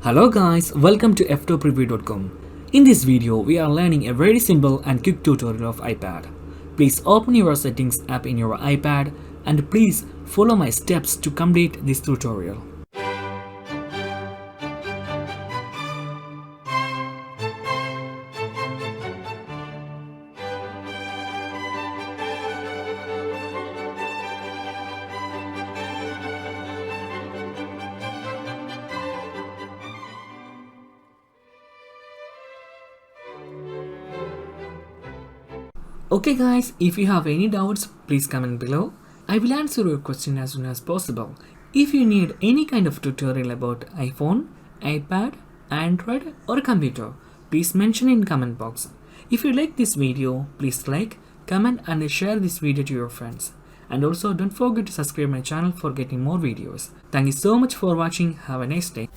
Hello guys, welcome to Ftopreview.com. In this video, we are learning a very simple and quick tutorial of iPad. Please open your settings app in your iPad and please follow my steps to complete this tutorial. Okay guys, if you have any doubts, please comment below. I will answer your question as soon as possible. If you need any kind of tutorial about iPhone, iPad, Android or computer, please mention in comment box. If you like this video, please like, comment and share this video to your friends. And also don't forget to subscribe my channel for getting more videos. Thank you so much for watching. Have a nice day.